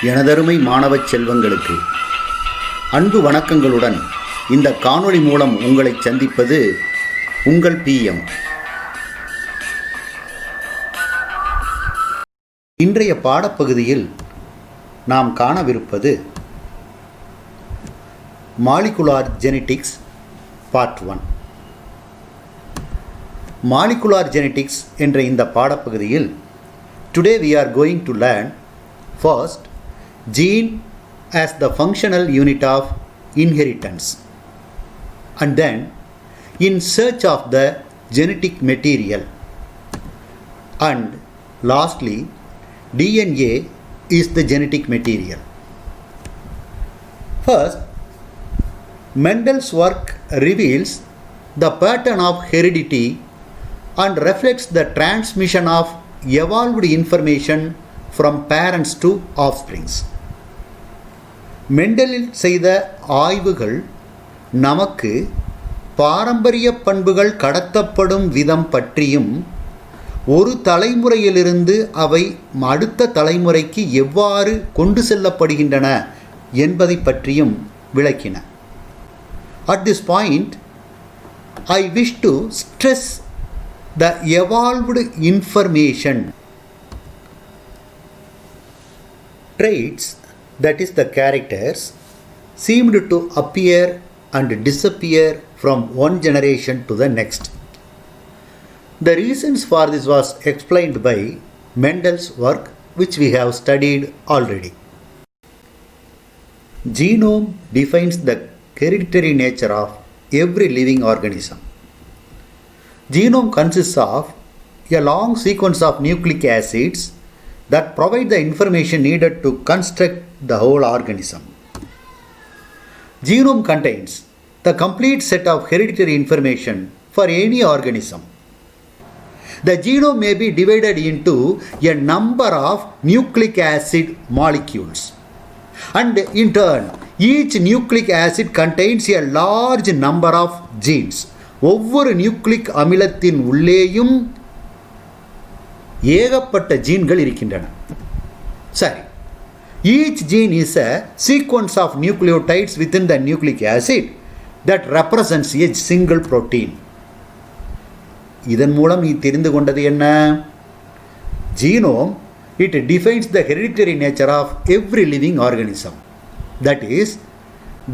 எனதருமை மாணவச் செல்வங்களுக்கு அன்பு வணக்கங்களுடன் இந்த காணொளி மூலம் உங்களை சந்திப்பது உங்கள் PM. இன்றைய பாடப்பகுதியில் நாம் காணவிருப்பது molecular genetics part 1. Molecular genetics என்ற இந்த பாடப்பகுதியில் today we are going to learn first gene as the functional unit of inheritance, and then in search of the genetic material, and lastly DNA is the genetic material. First, Mendel's work reveals the pattern of heredity and reflects the transmission of evolved information from parents to offsprings. மெண்டலில் செய்த ஆய்வுகள் நமக்கு பாரம்பரிய பண்புகள் கடத்தப்படும் விதம் பற்றியும் ஒரு தலைமுறையிலிருந்து அவை அடுத்த தலைமுறைக்கு எவ்வாறு கொண்டு செல்லப்படுகின்றன என்பதை பற்றியும் விளக்கின. At this point, I wish to stress the evolved information. Traits, that is the characters, seemed to appear and disappear from one generation to the next. The reasons for this was explained by Mendel's work, which we have studied already. Genome defines the hereditary nature of every living organism. Genome consists of a long sequence of nucleic acids that provide the information needed to construct the whole organism. Genome contains the complete set of hereditary information for any organism. The genome may be divided into a number of nucleic acid molecules, and in turn each nucleic acid contains a large number of genes. ஒவ்வொரு nucleic அமிலத்தின் உள்ளேயும் ஏகப்பட்ட ஜீன்கள் இருக்கின்றன. சரி, each gene is a sequence of nucleotides within the nucleic acid that represents a single protein. இதன் மூலம் நீ தெரிந்து கொண்டது என்ன? Genome, it defines the hereditary nature of every living organism. That is,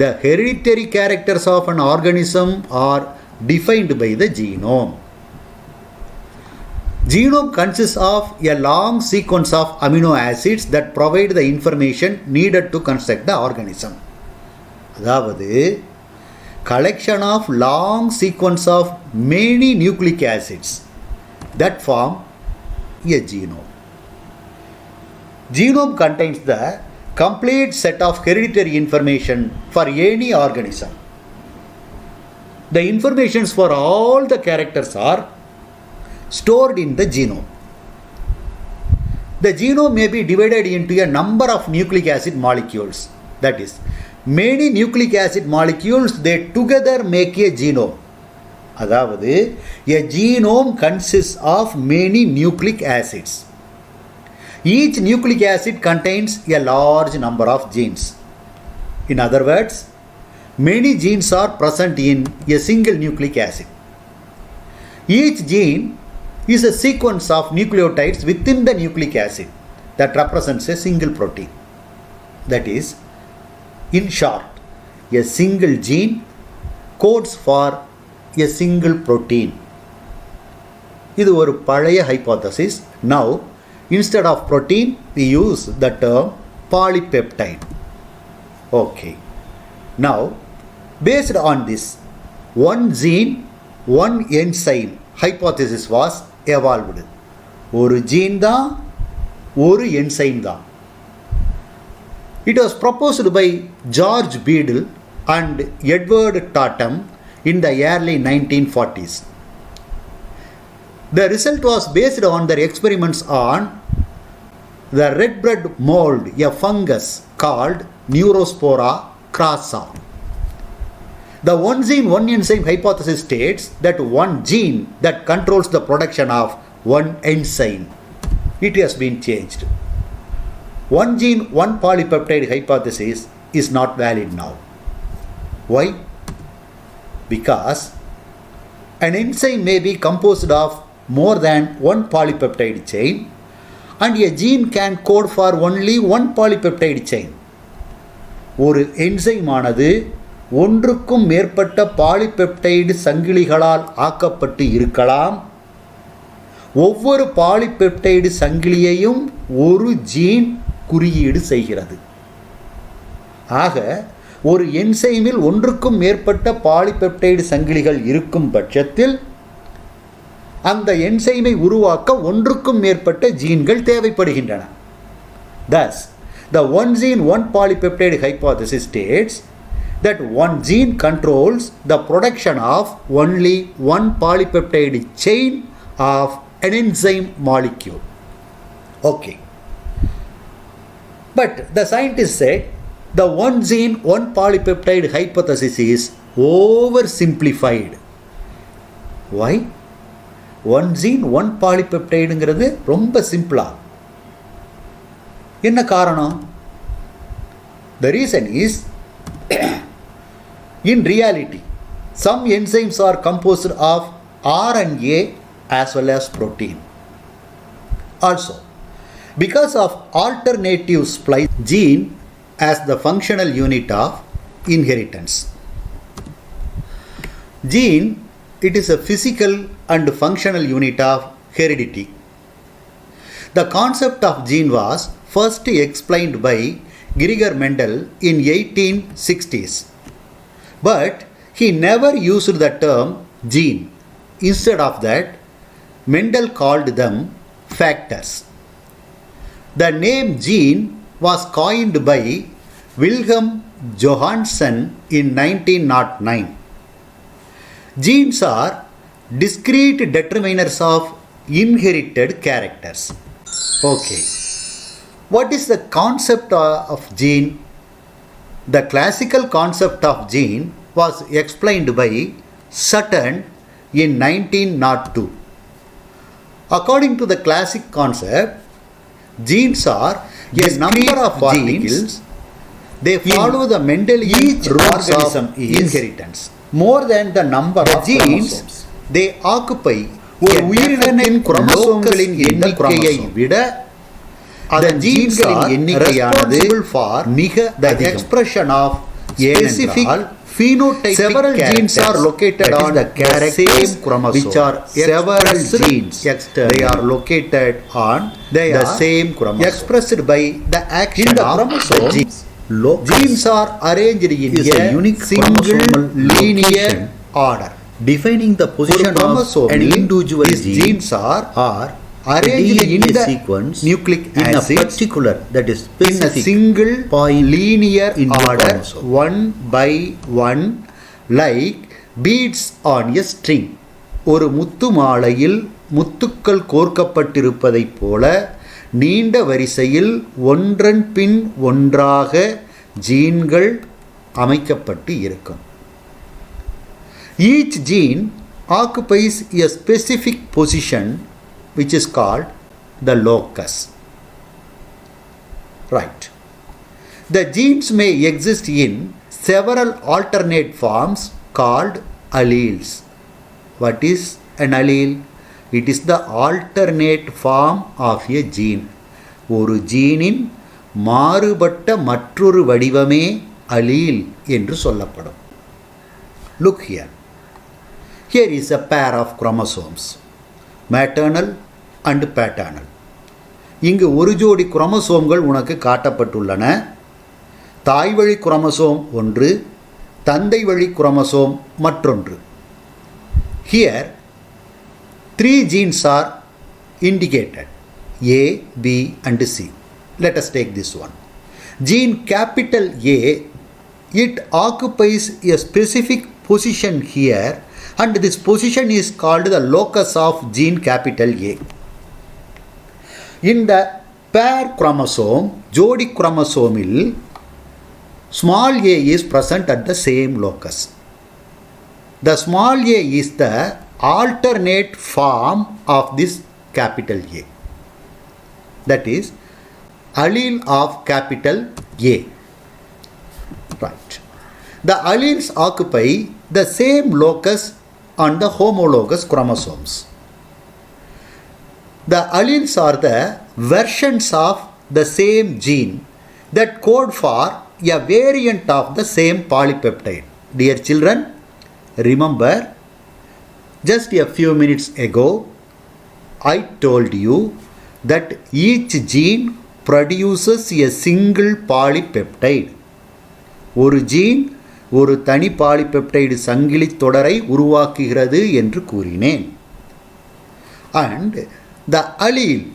the hereditary characters of an organism are defined by the genome. Genome consists of a long sequence of amino acids that provide the information needed to construct the organism. அதாவது collection of long sequence of many nucleic acids that form a genome. Genome contains the complete set of hereditary information for any organism. The informations for all the characters are stored in the genome. The genome may be divided into a number of nucleic acid molecules. That is, many nucleic acid molecules, they together make a genome. அதாவது a genome consists of many nucleic acids. Each nucleic acid contains a large number of genes. In other words, many genes are present in a single nucleic acid. Each gene is a sequence of nucleotides within the nucleic acid that represents a single protein. That is, in short, a single gene codes for a single protein. இது ஒரு பழைய hypothesis. Now, instead of protein, we use the term polypeptide. Okay. Now, based on this, one gene, one enzyme hypothesis was evolved. ஒரு gene தான், ஒரு enzyme தான். It was proposed by George Beadle and Edward Totham in the early 1940s. The result was based on their experiments on the red blood mold, a fungus called Neurospora crassa. The one gene, one enzyme hypothesis states that one gene that controls the production of one enzyme. It has been changed. one gene, one polypeptide hypothesis is not valid now. Why? Because an enzyme may be composed of more than one polypeptide chain and a gene can code for only one polypeptide chain. ஒரு என்சைமானது ஒன்றுக்கும் மேற்பட்ட polypeptide சங்கிலிகளால் ஆக்கப்பட்டு இருக்கலாம். ஒவ்வொரு polypeptide சங்கிலியையும் ஒரு gene குறியீடு செய்கிறது. ஆக ஒரு என்சைமில் ஒன்றுக்கும் மேற்பட்ட பாலிபெப்டைடு சங்கிலிகள் இருக்கும் பட்சத்தில் அந்த என்சைமை உருவாக்க ஒன்றுக்கும் மேற்பட்ட ஜீன்கள் தேவைப்படுகின்றன. Thus, the one gene one polypeptide hypothesis states that one gene controls the production of only one polypeptide chain of an enzyme molecule. Okay. But the scientists said the one gene one polypeptide hypothesis is oversimplified. Why? One gene one polypeptideங்கிறது ரொம்ப சிம்பிளா. என்ன காரணம்? The reason is in reality some enzymes are composed of RNA as well as protein. Also, because of alternative splice, gene as the functional unit of inheritance. Gene, it is a physical and functional unit of heredity. The concept of gene was first explained by Gregor Mendel in 1860s. But he never used the term gene. Instead of that, Mendel called them factors. The name gene was coined by Wilhelm Johansen in 1909. Genes are discrete determiners of inherited characters. Okay. What is the concept of gene? The classical concept of gene was explained by Sutton in 1902. According to the classic concept, genes are a number of particles. They follow the Mendelian rules of inheritance. More than the number of genes, they occupy ஒரு உயிரினத்தின் குரோமோசோம்களின் எண்ணிக்கையை விட அதன் ஜீன்களின் எண்ணிக்கையானது மிக அதிகம். Expression of specific phenotypic several genes are located on the same chromosome, which are several genes. They are located on the same chromosome, expressed by the action of the genes. Genes are arranged in a unique single linear order. Defining the position of an individual genes are arranged in the sequence nucleic acid in a particular, that is specific, in a single point linear order, one by one, like beads on a string. ஒரு முத்து மாலையில் முத்துக்கள் கோர்க்கப்பட்டிருப்பதைப் போல நீண்ட வரிசையில் ஒன்றன் பின் ஒன்றாக ஜீன்கள் அமைக்கப்பட்டு இருக்கும். Each gene occupies a specific position which is called the locus. Right. The genes may exist in several alternate forms called alleles. What is an allele? It is the alternate form of a gene. ஒரு ஜீனின் மாறுபட்ட மற்றொரு வடிவமே allele என்று சொல்லப்படும். Look here. Here is a pair of chromosomes, maternal and paternal. இங்கு ஒரு ஜோடி குரோமோசோம்கள் உனக்கு காட்டப்பட்டுள்ளன. தாய் வழி குரோமோசோம் ஒன்று, தந்தை வழி குரோமோசோம் மற்றொன்று. Here 3 genes are indicated, A, B and C. Let us take this one. Gene capital A, it occupies a specific position here and this position is called the locus of gene capital A. In the pair chromosome, ஜோடி குரோமோசோமில் small a is present at the same locus. The small a is the alternate form of this capital A. That is, allele of capital A. Right. The alleles occupy the same locus on the homologous chromosomes. The alleles are the versions of the same gene that code for a variant of the same polypeptide. Dear children, remember, just a few minutes ago, I told you that each gene produces a single polypeptide. ஒரு gene ஒரு தனி polypeptide சங்கிலி தொடரை உருவாக்குகிறது என்று கூறினேன். And the allele,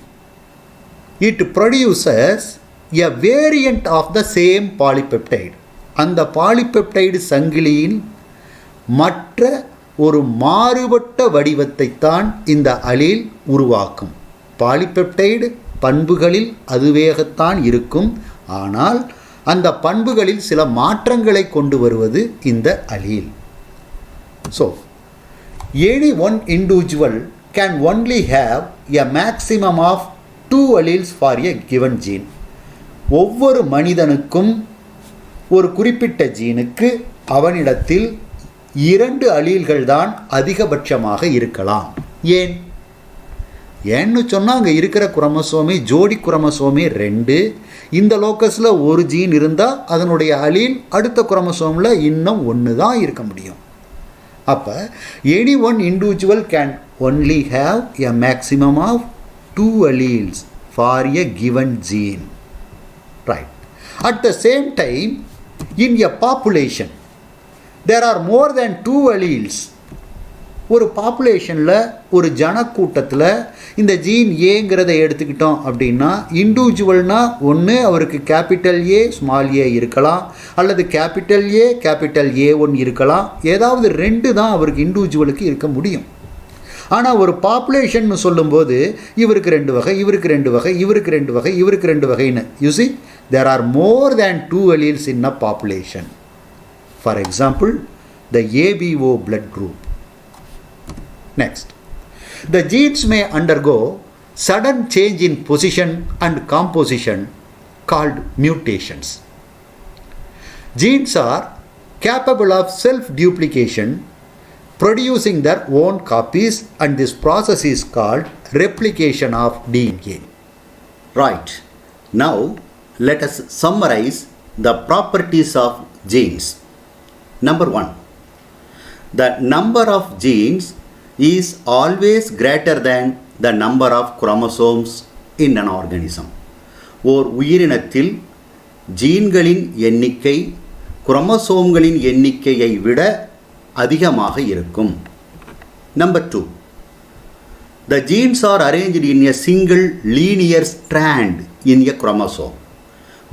it produces a variant of the same polypeptide. அந்த polypeptide சங்கிலியின் மற்ற ஒரு மாறுபட்ட வடிவத்தை தான் இந்த allele உருவாக்கும். பாலிபெப்டைடு பண்புகளில் அதுவேகத்தான் இருக்கும், ஆனால் அந்த பண்புகளில் சில மாற்றங்களை கொண்டு வருவது இந்த allele. So, any one individual can only have a maximum of 2 alleles for a given gene. ஒவ்வொரு மனிதனுக்கும் ஒரு குறிப்பிட்ட ஜீனுக்கு அவனிடத்தில் 2 அலீல்கள் தான் அதிகபட்சமாக இருக்கலாம். ஏன்னு சொன்னால் அங்கே இருக்கிற குரோமோசோமே ஜோடி குரோமோசோமே 2. இந்த லோக்கஸில் ஒரு ஜீன் இருந்தால் அதனுடைய அலீல் அடுத்த குரோமோசோமில் இன்னும் 1 தான் இருக்க முடியும். அப்போ any one individual can only have a maximum of 2 alleles for a given gene. Right. At the same time in a population there are more than 2 alleles. ஒரு பாப்புலேஷனில் ஒரு ஜனக்கூட்டத்தில் இந்த ஜீன் ஏங்கிறத எடுத்துக்கிட்டோம் அப்படின்னா இண்டிவிஜுவல்னால் ஒன்று அவருக்கு கேபிட்டல் ஏ ஸ்மால் ஏ இருக்கலாம், அல்லது capital A capital A1 இருக்கலாம். ஏதாவது 2 தான் அவருக்கு இண்டிவிஜுவலுக்கு இருக்க முடியும். ஆனால் ஒரு பாப்புலேஷன் சொல்லும்போது இவருக்கு 2 வகை, இவருக்கு 2 வகை, இவருக்கு 2 வகை, இவருக்கு 2 வகைன்னு. You see, there are more than 2 alleles in a population. For example, the ABO blood group. Next, the genes may undergo sudden change in position and composition called mutations. Genes are capable of self-duplication, producing their own copies, and this process is called replication of DNA. Right. Now, let us summarize the properties of genes. Number 1. The number of genes is always greater than the number of chromosomes in an organism. ஓர் உயிரினத்தில் ஜீன்களின் எண்ணிக்கை குரோமோசோம்களின் எண்ணிக்கையை விட அதிகமாக இருக்கும். Number 2. The genes are arranged in a single linear strand in a chromosome.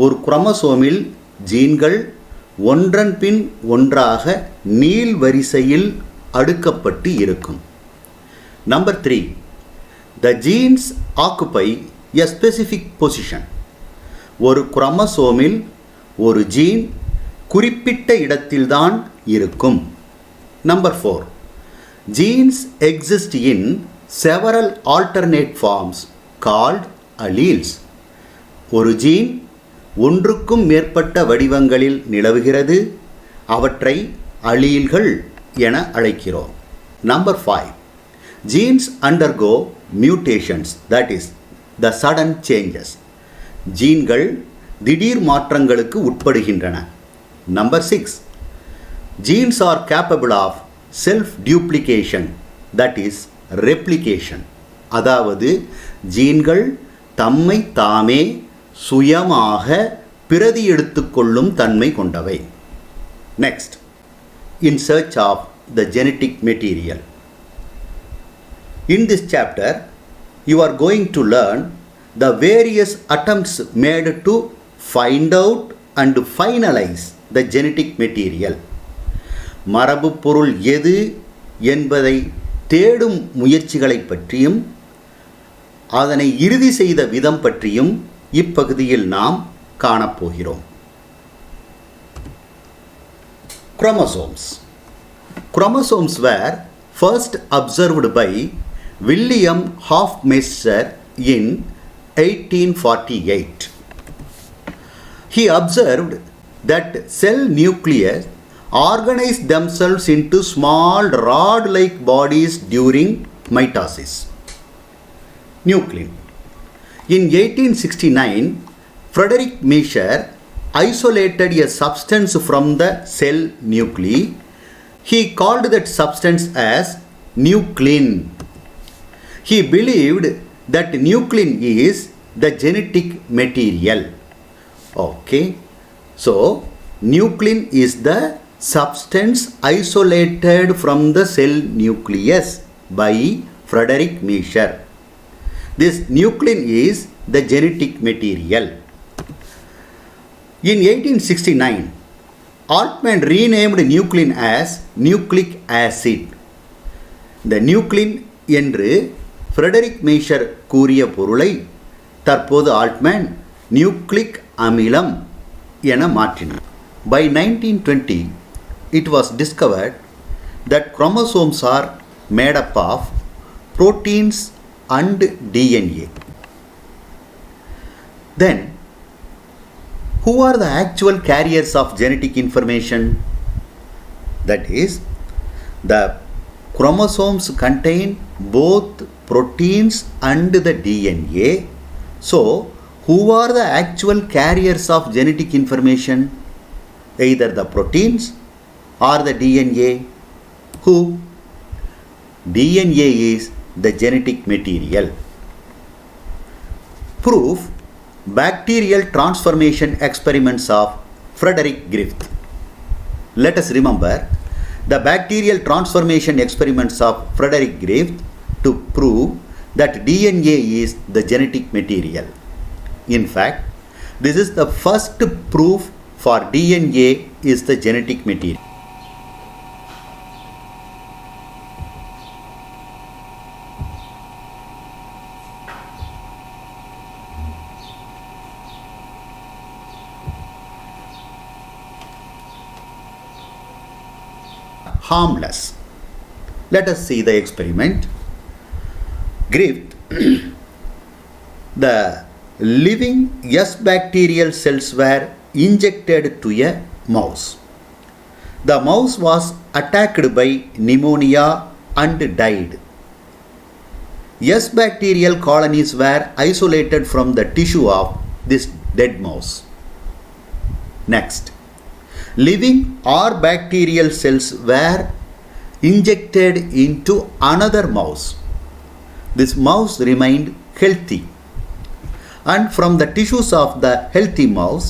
ஒரு குரோமோசோமில் ஜீன்கள் ஒன்றன் பின் ஒன்றாக நீள் வரிசையில் அடுக்கப்பட்டு இருக்கும். Number 3. The genes occupy a specific position. ஒரு குரோமோசோமில் ஒரு ஜீன் குறிப்பிட்ட இடத்தில்தான் இருக்கும். Number 4. Genes exist in several alternate forms called alleles. ஒரு ஜீன் ஒன்றுக்கும் மேற்பட்ட வடிவங்களில் நிலவுகிறது, அவற்றை அலீல்கள் என அழைக்கிறோம். Number 5. Genes undergo mutations, that is, the sudden changes. ஜீன்கள் திடீர் மாற்றங்களுக்கு உட்படுகின்றன. Number 6. Genes are capable of self-duplication, that is, replication. அதாவது ஜீன்கள் தம்மை தாமே சுயமாக பிரதி எடுத்துக்கொள்ளும் தன்மை கொண்டவை. Next, in search of the genetic material. In this chapter, you are going to learn the various attempts made to find out and finalize the genetic material. மரபு பொருள் எது என்பதை தேடும் முயற்சிகளை பற்றியும் அதனை இறுதி செய்த விதம் பற்றியும் இப்பகுதியில் நாம் காணப்போகிறோம். Chromosomes. Chromosomes were first observed by William Hofmeister in 1848. He observed that cell nuclei organize themselves into small rod-like bodies during mitosis. Nuclein. In 1869, Frederick Miescher isolated a substance from the cell nuclei. He called that substance as nuclein. He believed that nuclein is the genetic material. Okay, so nuclein is the substance isolated from the cell nucleus by Frederick Miescher. This nuclein is the genetic material. In 1869, Altman renamed nuclein as nucleic acid. The nuclein என்று Frederick மீஷர் கூறிய பொருளை தற்போது Altman nucleic அமிலம் என மாற்றினார். By 1920, it was discovered that chromosomes are made up of proteins and DNA. Then, who are the actual carriers of genetic information? That is, the chromosomes contain both proteins and the DNA. So, who are the actual carriers of genetic information? Either the proteins or the DNA. Who? DNA is the genetic material. Proof: bacterial transformation experiments of Frederick Griffith. Let us remember the bacterial transformation experiments of Frederick Griffith to prove that DNA is the genetic material. In fact, this is the first proof for DNA is the genetic material. Harmless. Let us see the experiment. Griffith, the living S bacterial cells were injected to a mouse. The mouse was attacked by pneumonia and died. S bacterial colonies were isolated from the tissue of this dead mouse. Next, living or bacterial cells were injected into another mouse. This mouse remained healthy, and from the tissues of the healthy mouse,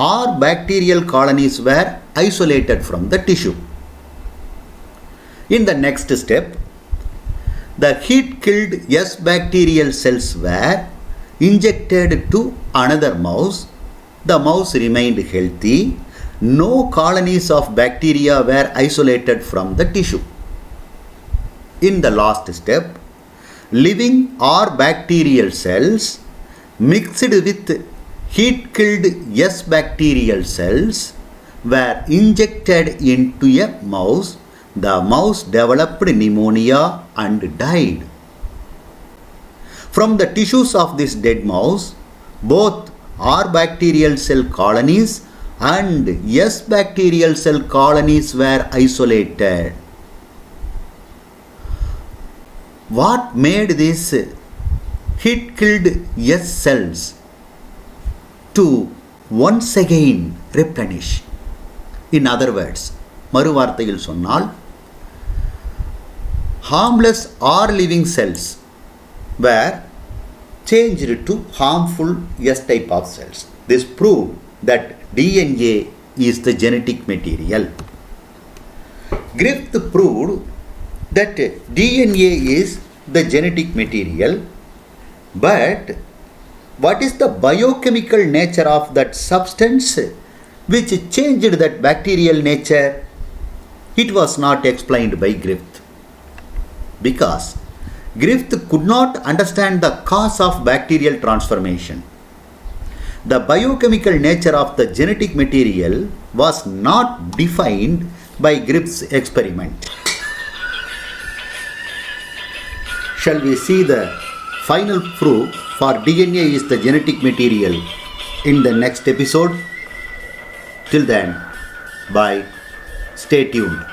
or bacterial colonies were isolated from the tissue. In the next step, the heat-killed S bacterial cells were injected to another mouse. The mouse remained healthy. No colonies of bacteria were isolated from the tissue. In the last step, living or bacterial cells mixed with heat-killed S bacterial cells were injected into a mouse. The mouse developed pneumonia and died. From the tissues of this dead mouse, both R bacterial cell colonies and S bacterial cell colonies were isolated. What made these heat-killed S cells to once again replenish? In other words, மறுவார்த்தையில் சொன்னால், harmless or living cells were changed to harmful S type of cells. This proved that DNA is the genetic material. Griffith proved that DNA is the genetic material, but what is the biochemical nature of that substance which changed that bacterial nature? It was not explained by Griffith, because Griffith could not understand the cause of bacterial transformation. The biochemical nature of the genetic material was not defined by Griffith's experiment. Shall we see the final proof for DNA is the genetic material in the next episode? Till then, bye. Stay tuned.